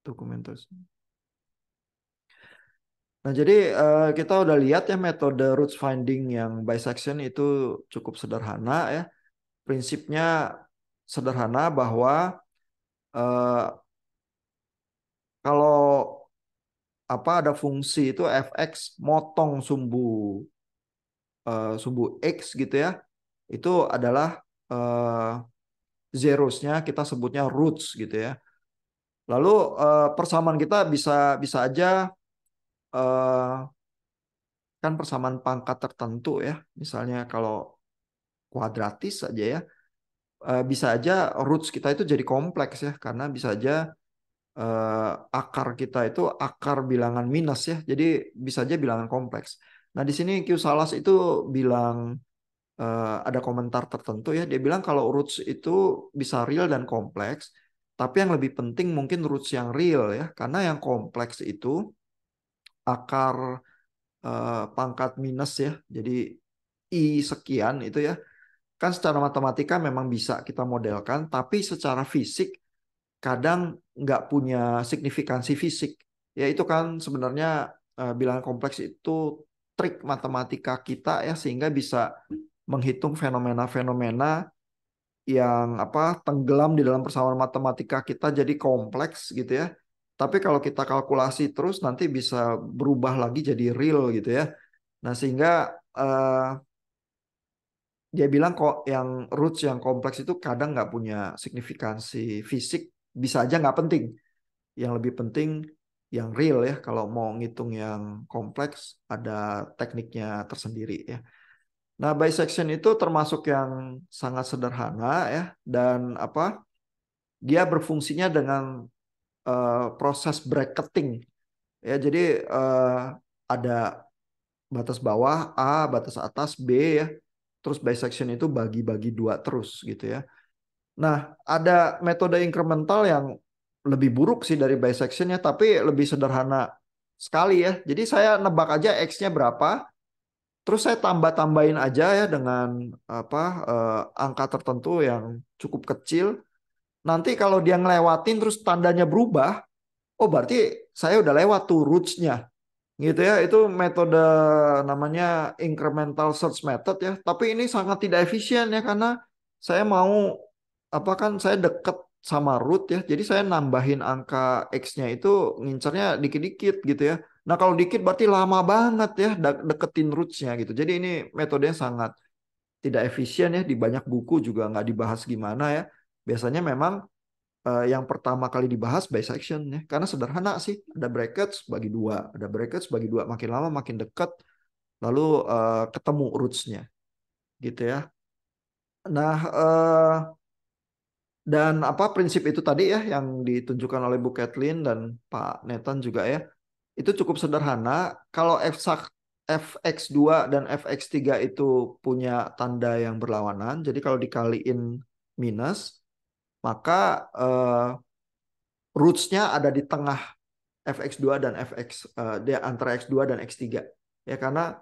dokumentasi. Nah, jadi kita udah lihat ya metode roots finding yang bisection itu cukup sederhana ya. Prinsipnya sederhana bahwa eh, kalau apa ada fungsi itu fx motong sumbu x gitu ya, itu adalah eh, zeros-nya kita sebutnya roots gitu ya. Lalu persamaan kita bisa bisa aja eh, kan persamaan pangkat tertentu ya. Misalnya kalau kuadratis saja ya, bisa aja roots kita itu jadi kompleks ya, karena bisa aja akar kita itu akar bilangan minus ya. Jadi bisa aja bilangan kompleks. Nah, di sini Q Salas itu bilang ada komentar tertentu ya. Dia bilang kalau roots itu bisa real dan kompleks, tapi yang lebih penting mungkin roots yang real ya, karena yang kompleks itu akar pangkat minus ya. Jadi I sekian itu ya. Kan secara matematika memang bisa kita modelkan, tapi secara fisik kadang nggak punya signifikansi fisik. Ya itu kan sebenarnya bilangan kompleks itu trik matematika kita ya, sehingga bisa menghitung fenomena-fenomena yang apa tenggelam di dalam persamaan matematika kita jadi kompleks gitu ya. Tapi kalau kita kalkulasi terus nanti bisa berubah lagi jadi real gitu ya. Nah, sehingga eh, dia bilang kok yang roots yang kompleks itu kadang nggak punya signifikansi fisik, bisa aja nggak penting. Yang lebih penting yang real ya. Kalau mau ngitung yang kompleks ada tekniknya tersendiri ya. Nah, bisection itu termasuk yang sangat sederhana ya, dan apa? Dia berfungsinya dengan proses bracketing ya. Jadi ada batas bawah A, batas atas B ya. Terus bisection itu bagi-bagi dua terus gitu ya. Nah, ada metode incremental yang lebih buruk sih dari bisectionnya, tapi lebih sederhana sekali ya. Jadi saya nebak aja X-nya berapa, terus saya tambah-tambahin aja ya dengan apa angka tertentu yang cukup kecil. Nanti kalau dia ngelewatin terus tandanya berubah, oh berarti saya udah lewat tuh roots-nya. Gitu ya, itu metode namanya incremental search method ya. Tapi ini sangat tidak efisien ya, karena saya mau apa kan saya deket sama root ya. Jadi saya nambahin angka X-nya itu ngincernya dikit-dikit gitu ya. Nah, kalau dikit berarti lama banget ya deketin roots-nya gitu. Jadi ini metodenya sangat tidak efisien ya. Di banyak buku juga nggak dibahas gimana ya. Biasanya memang yang pertama kali dibahas bisection ya, karena sederhana sih, ada brackets bagi dua, ada brackets bagi dua, makin lama makin dekat, lalu ketemu roots-nya gitu ya. Nah, dan apa prinsip itu tadi ya yang ditunjukkan oleh Bu Kathleen dan Pak Nathan juga ya, itu cukup sederhana. Kalau fx2 dan fx3 itu punya tanda yang berlawanan, jadi kalau dikaliin minus, maka roots-nya ada di tengah fx2 dan fx dia antara x2 dan x3 ya, karena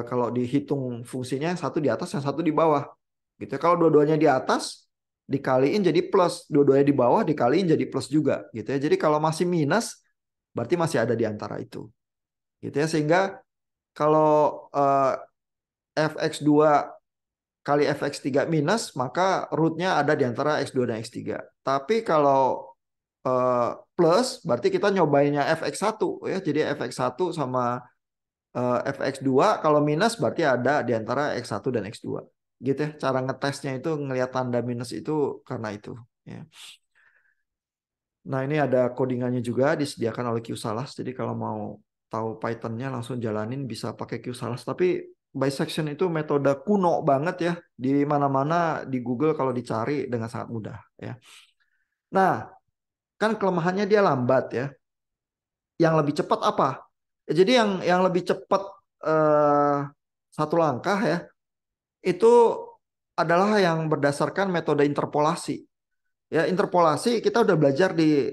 kalau dihitung fungsinya yang satu di atas yang satu di bawah gitu ya. Kalau dua-duanya di atas dikaliin jadi plus, dua-duanya di bawah dikaliin jadi plus juga gitu ya. Jadi kalau masih minus berarti masih ada di antara itu gitu ya. Sehingga kalau fx2 kali fx3 minus, maka rootnya ada di antara x2 dan x3. Tapi kalau plus berarti kita nyobainnya fx1 ya. Jadi fx1 sama fx2, kalau minus berarti ada di antara x1 dan x2. Gitu ya. Cara ngetesnya itu ngelihat tanda minus itu karena itu ya. Nah, ini ada codingannya juga disediakan oleh QSalas. Jadi kalau mau tahu Python-nya langsung jalanin bisa pakai QSalas. Tapi bisection itu metode kuno banget ya. Di mana-mana di Google kalau dicari dengan sangat mudah ya. Nah, kan kelemahannya dia lambat ya. Yang lebih cepat apa? Jadi yang lebih cepat eh, satu langkah ya, itu adalah yang berdasarkan metode interpolasi. Ya, interpolasi kita udah belajar di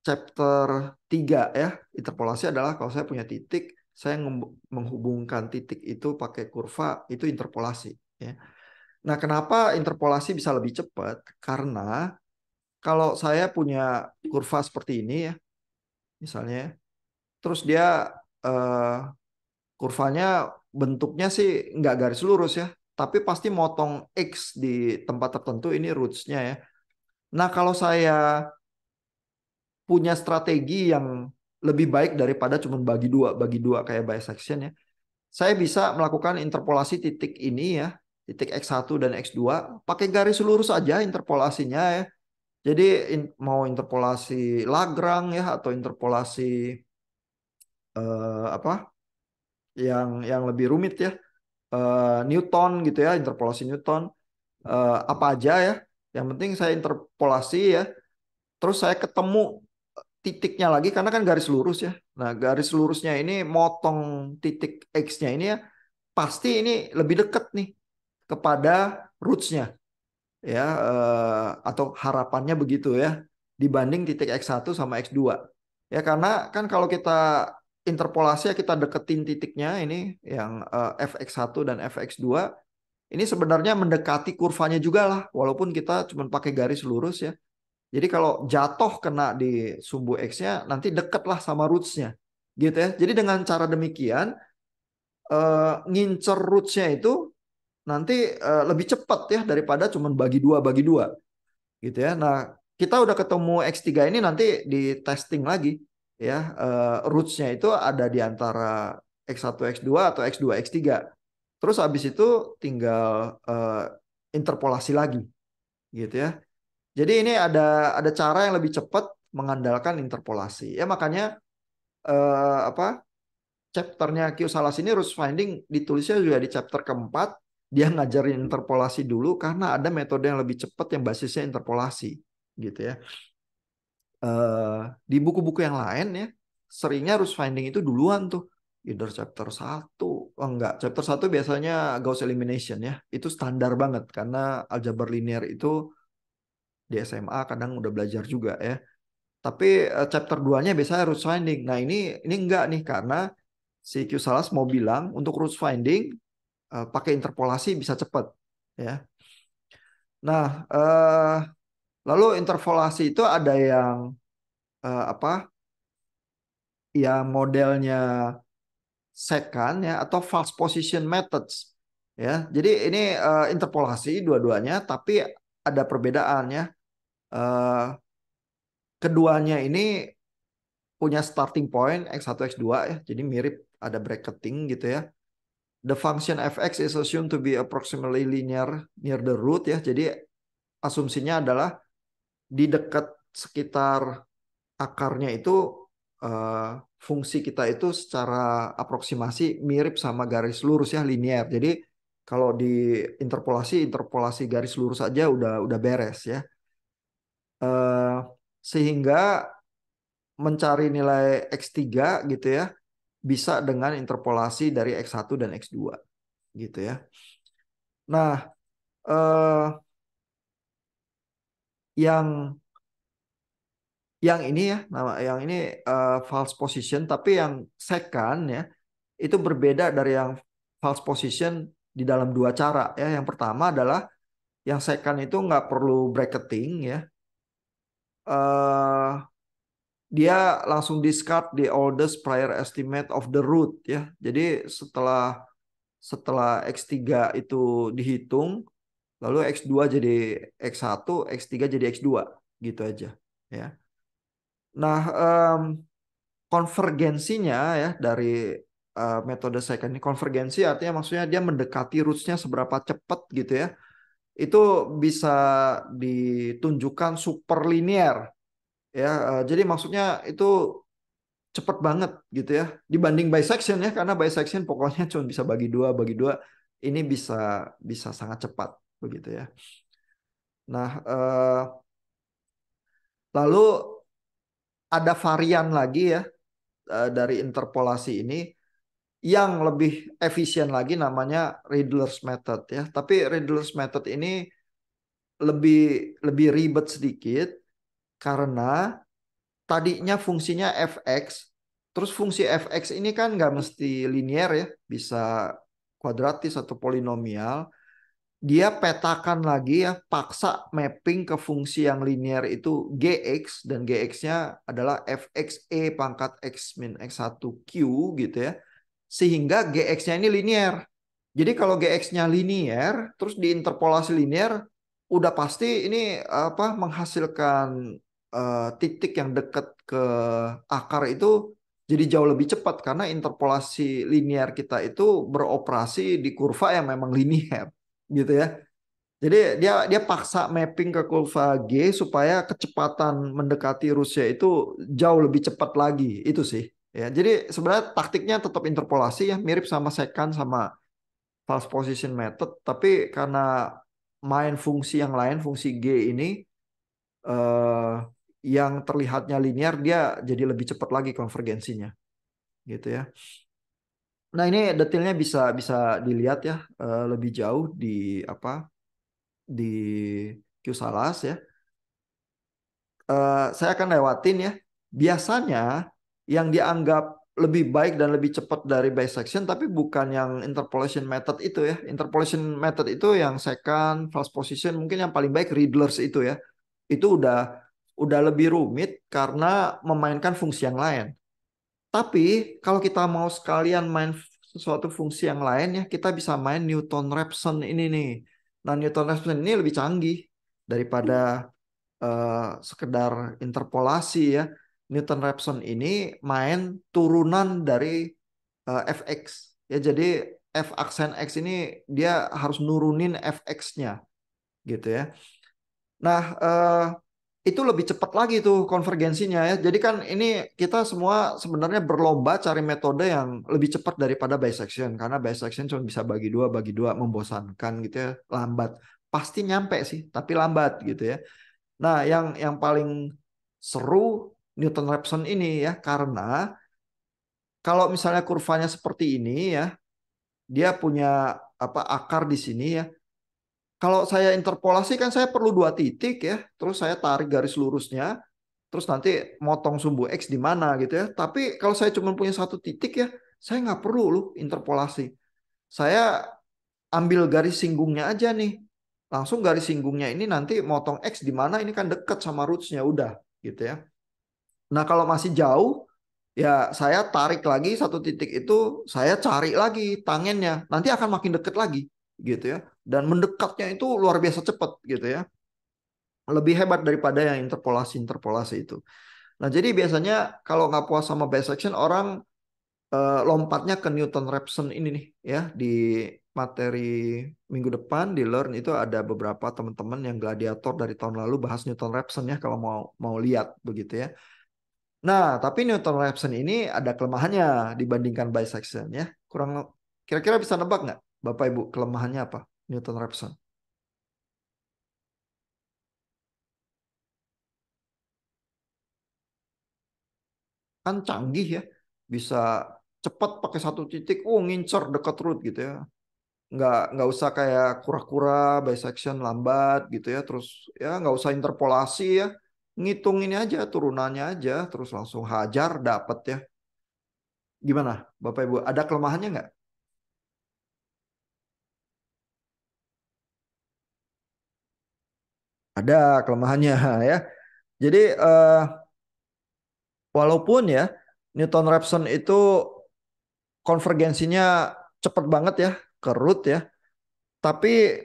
chapter 3 ya. Interpolasi adalah kalau saya punya titik, saya menghubungkan titik itu pakai kurva, itu interpolasi ya. Nah, kenapa interpolasi bisa lebih cepat? Karena kalau saya punya kurva seperti ini ya, misalnya, ya. Terus dia eh, kurvanya bentuknya sih nggak garis lurus ya, tapi pasti motong X di tempat tertentu, ini roots-nya ya. Nah, kalau saya punya strategi yang lebih baik daripada cuma bagi dua kayak bisection ya, saya bisa melakukan interpolasi titik ini ya, titik X1 dan X2 pakai garis lurus aja interpolasinya ya. Jadi mau interpolasi Lagrange ya atau interpolasi apa yang lebih rumit ya, Newton gitu ya, interpolasi Newton, apa aja ya. Yang penting saya interpolasi ya. Terus saya ketemu titiknya lagi karena kan garis lurus ya. Nah, garis lurusnya ini motong titik X-nya ini ya, pasti ini lebih dekat nih kepada roots-nya ya, atau harapannya begitu ya, dibanding titik X1 sama X2. Ya karena kan kalau kita interpolasi ya, kita deketin titiknya ini yang fx1 dan fx2 ini sebenarnya mendekati kurvanya juga lah, walaupun kita cuma pakai garis lurus ya. Jadi kalau jatuh kena di sumbu X-nya nanti deket lah sama roots-nya gitu ya. Jadi dengan cara demikian ngincer roots-nya itu nanti lebih cepat ya daripada cuma bagi dua gitu ya. Nah, kita udah ketemu X3 ini, nanti di testing lagi ya, roots-nya itu ada di antara X1 X2 atau X2 X3. Terus habis itu tinggal interpolasi lagi gitu ya. Jadi ini ada cara yang lebih cepat mengandalkan interpolasi. Ya makanya apa, chapternya Q Salas ini roots finding ditulisnya juga di chapter keempat. Dia ngajarin interpolasi dulu karena ada metode yang lebih cepat yang basisnya interpolasi gitu ya. Di buku-buku yang lain ya seringnya roots finding itu duluan tuh. Either chapter satu, oh enggak, chapter satu biasanya Gauss elimination ya. Itu standar banget karena aljabar linear itu di SMA kadang udah belajar juga ya. Tapi chapter 2-nya biasanya roots finding. Nah, ini enggak nih karena si Q Salas mau bilang untuk roots finding pakai interpolasi bisa cepat ya. Nah, lalu interpolasi itu ada yang apa? Yang modelnya secant ya atau false position methods ya. Jadi ini interpolasi dua-duanya tapi ada perbedaannya. Eh, keduanya ini punya starting point X1 X2 ya. Jadi mirip, ada bracketing gitu ya. The function fx is assumed to be approximately linear near the root ya. Jadi asumsinya adalah di dekat sekitar akarnya itu eh, fungsi kita itu secara aproksimasi mirip sama garis lurus ya, linear. Jadi kalau di interpolasi garis lurus aja udah beres ya. Eh, sehingga mencari nilai X3 gitu ya bisa dengan interpolasi dari X1 dan X2 gitu ya. Nah, eh, yang ini ya, nama yang ini false position, tapi yang second ya itu berbeda dari yang false position di dalam dua cara ya. Yang pertama adalah yang second itu nggak perlu bracketing ya. eh Dia langsung discard the oldest prior estimate of the root ya. Jadi setelah setelah X3 itu dihitung, lalu X2 jadi X1, X3 jadi X2 gitu aja ya. Nah, konvergensinya ya dari metode second ini, konvergensi artinya maksudnya dia mendekati roots-nya seberapa cepat gitu ya. Itu bisa ditunjukkan super linear ya. Jadi maksudnya itu cepat banget gitu ya dibanding bisection ya, karena bisection pokoknya cuma bisa bagi dua, ini bisa bisa sangat cepat begitu ya. Nah, lalu ada varian lagi ya dari interpolasi ini yang lebih efisien lagi, namanya Riddler's method ya. Tapi Riddler's method ini lebih lebih ribet sedikit karena tadinya fungsinya fx, terus fungsi fx ini kan nggak mesti linear ya, bisa kuadratis atau polinomial. dia petakan lagi ya, paksa mapping ke fungsi yang linear itu Gx, dan Gx-nya adalah fxe pangkat x min x1 q gitu ya. Sehingga Gx-nya ini linear. Jadi kalau Gx-nya linear, terus diinterpolasi linear, udah pasti ini apa menghasilkan titik yang dekat ke akar itu jadi jauh lebih cepat karena interpolasi linear kita itu beroperasi di kurva yang memang linear gitu ya. Jadi dia dia paksa mapping ke kurva G supaya kecepatan mendekati Rusia itu jauh lebih cepat lagi. Itu sih. Ya, jadi sebenarnya taktiknya tetap interpolasi ya, mirip sama secant sama false position method, tapi karena main fungsi yang lain, fungsi G ini eh, yang terlihatnya linear, dia jadi lebih cepat lagi konvergensinya, gitu ya. Nah ini detailnya bisa bisa dilihat ya lebih jauh di apa di QSalas ya. Saya akan lewatin ya. Biasanya yang dianggap lebih baik dan lebih cepat dari bisection tapi bukan yang interpolation method itu ya. Interpolation method itu yang second, false position, mungkin yang paling baik Riddlers itu ya. Itu udah lebih rumit karena memainkan fungsi yang lain. Tapi kalau kita mau sekalian main sesuatu fungsi yang lain ya, kita bisa main Newton-Raphson ini nih. Nah, Newton-Raphson ini lebih canggih daripada sekedar interpolasi ya. Newton-Raphson ini main turunan dari fx. Ya, jadi f aksen x ini dia harus nurunin fx-nya gitu ya. Nah, itu lebih cepat lagi tuh konvergensinya ya. Jadi kan ini kita semua sebenarnya berlomba cari metode yang lebih cepat daripada bisection karena bisection cuma bisa bagi dua membosankan gitu ya, lambat. Pasti nyampe sih, tapi lambat gitu ya. Nah, yang paling seru Newton-Raphson ini ya karena kalau misalnya kurvanya seperti ini ya, dia punya apa akar di sini ya. Kalau saya interpolasi kan saya perlu dua titik ya, terus saya tarik garis lurusnya, terus nanti motong sumbu X di mana gitu ya. Tapi kalau saya cuma punya satu titik ya, saya nggak perlu loh interpolasi. Saya ambil garis singgungnya aja nih. Langsung garis singgungnya ini nanti motong X di mana ini kan dekat sama rootsnya udah gitu ya. Nah kalau masih jauh ya saya tarik lagi satu titik itu, saya cari lagi tangennya. Nanti akan makin dekat lagi gitu ya. Dan mendekatnya itu luar biasa cepat gitu ya. Lebih hebat daripada yang interpolasi-interpolasi itu. Nah, jadi biasanya kalau nggak puas sama bisection, orang lompatnya ke Newton-Raphson ini nih ya. Di materi minggu depan di Learn itu ada beberapa teman-teman yang gladiator dari tahun lalu bahas Newton-Raphson ya kalau mau mau lihat begitu ya. Nah, tapi Newton-Raphson ini ada kelemahannya dibandingkan bisection ya. Kurang kira-kira bisa nebak nggak, Bapak Ibu, kelemahannya apa Newton-Raphson? Kan canggih ya, bisa cepat pakai satu titik, oh ngincer dekat root gitu ya. Nggak usah kayak kura-kura bisection lambat gitu ya, terus ya nggak usah interpolasi ya, ngitung ini aja turunannya aja, terus langsung hajar dapat ya. Gimana, Bapak Ibu? Ada kelemahannya nggak? Ada kelemahannya ya. Jadi walaupun ya Newton-Raphson itu konvergensinya cepet banget ya ke root ya, tapi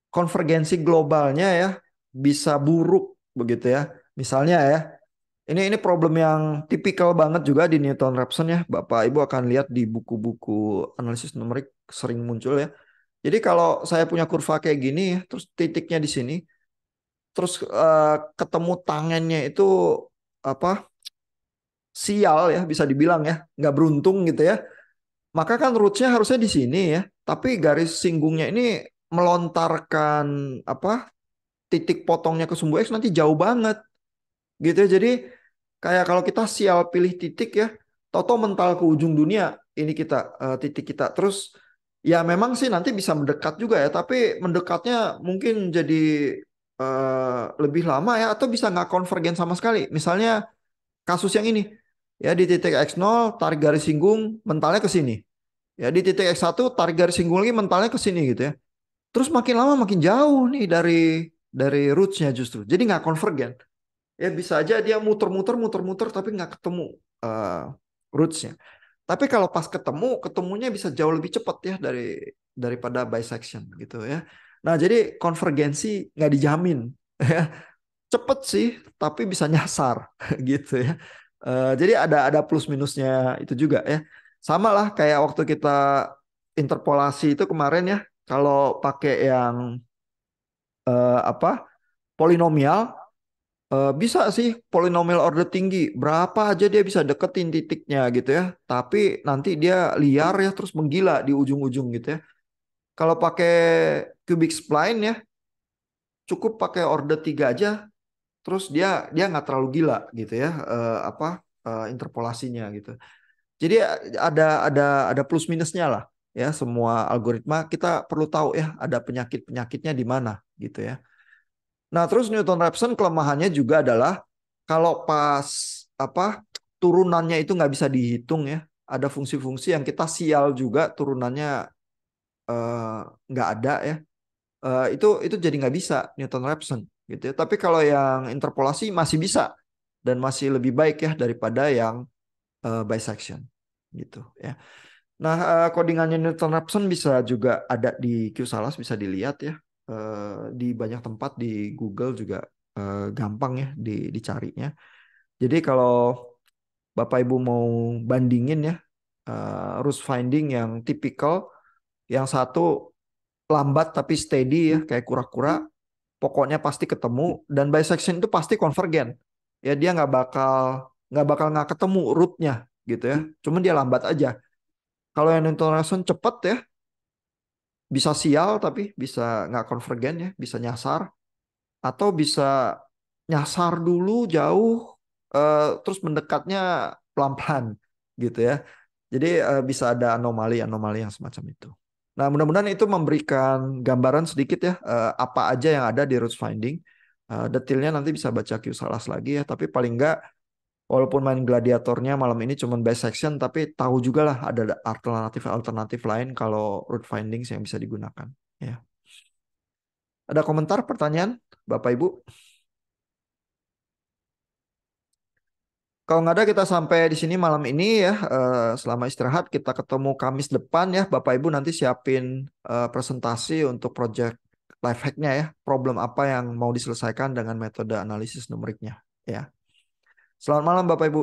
konvergensi globalnya ya bisa buruk begitu ya. Misalnya ya, ini problem yang tipikal banget juga di Newton-Raphson ya. Bapak Ibu akan lihat di buku-buku analisis numerik sering muncul ya. Jadi kalau saya punya kurva kayak gini ya, terus titiknya di sini, terus ketemu tangannya itu apa sial ya bisa dibilang ya, nggak beruntung gitu ya. Maka kan rootsnya harusnya di sini ya, tapi garis singgungnya ini melontarkan apa titik potongnya ke sumbu X nanti jauh banget gitu ya. Jadi kayak kalau kita sial pilih titik ya, toto mental ke ujung dunia ini kita titik kita. Terus ya memang sih nanti bisa mendekat juga ya, tapi mendekatnya mungkin jadi lebih lama ya atau bisa nggak konvergen sama sekali. Misalnya kasus yang ini ya di titik X0 tarik garis singgung mentalnya ke sini. Ya di titik X1 tarik garis singgung lagi mentalnya ke sini gitu ya. Terus makin lama makin jauh nih dari rootsnya justru. Jadi nggak konvergen. Ya bisa aja dia muter-muter, muter-muter, tapi nggak ketemu uh, rootsnya. Tapi kalau pas ketemu, ketemunya bisa jauh lebih cepat ya daripada bisection gitu ya. Nah jadi konvergensi nggak dijamin. Ya. Cepet sih, tapi bisa nyasar gitu ya. Jadi ada plus minusnya itu juga ya. Sama lah kayak waktu kita interpolasi itu kemarin ya. Kalau pakai yang apa polinomial, bisa sih polinomial order tinggi. Berapa aja dia bisa deketin titiknya gitu ya. Tapi nanti dia liar ya terus menggila di ujung-ujung gitu ya. Kalau pakai cubic spline ya cukup pakai order 3 aja terus dia nggak terlalu gila gitu ya interpolasinya gitu. Jadi ada plus minusnya lah ya semua algoritma kita perlu tahu ya ada penyakitnya di mana gitu ya. Nah, terus Newton-Raphson kelemahannya juga adalah kalau pas apa turunannya itu nggak bisa dihitung ya. Ada fungsi-fungsi yang kita sial juga turunannya eh, nggak ada ya. Itu jadi nggak bisa Newton-Raphson gitu ya. Tapi kalau yang interpolasi masih bisa dan masih lebih baik ya daripada yang bisection gitu ya. Nah, codingannya Newton-Raphson bisa juga ada di QSalas bisa dilihat ya. Di banyak tempat di Google juga gampang ya dicarinya. Jadi kalau Bapak Ibu mau bandingin ya rules finding yang tipikal, yang satu lambat tapi steady ya kayak kura-kura, pokoknya pasti ketemu dan bisection itu pasti konvergen. Ya dia nggak bakal ketemu rootnya gitu ya. Cuman dia lambat aja. Kalau yang Newton-Raphson cepet ya, bisa sial tapi bisa nggak konvergen ya, bisa nyasar atau bisa nyasar dulu jauh terus mendekatnya pelan-pelan gitu ya. Jadi bisa ada anomali-anomali yang semacam itu. Nah, mudah-mudahan itu memberikan gambaran sedikit ya apa aja yang ada di roots finding. Detailnya nanti bisa baca QSalas lagi ya, tapi paling nggak walaupun main gladiatornya malam ini cuma bisection, tapi tahu juga lah ada alternatif-alternatif lain kalau root findings yang bisa digunakan. Ya. Ada komentar, pertanyaan, Bapak Ibu? Kalau nggak ada kita sampai di sini malam ini ya. Selama istirahat kita ketemu Kamis depan ya. Bapak Ibu nanti siapin presentasi untuk project life hack-nya ya. Problem apa yang mau diselesaikan dengan metode analisis numeriknya ya. Selamat malam Bapak Ibu.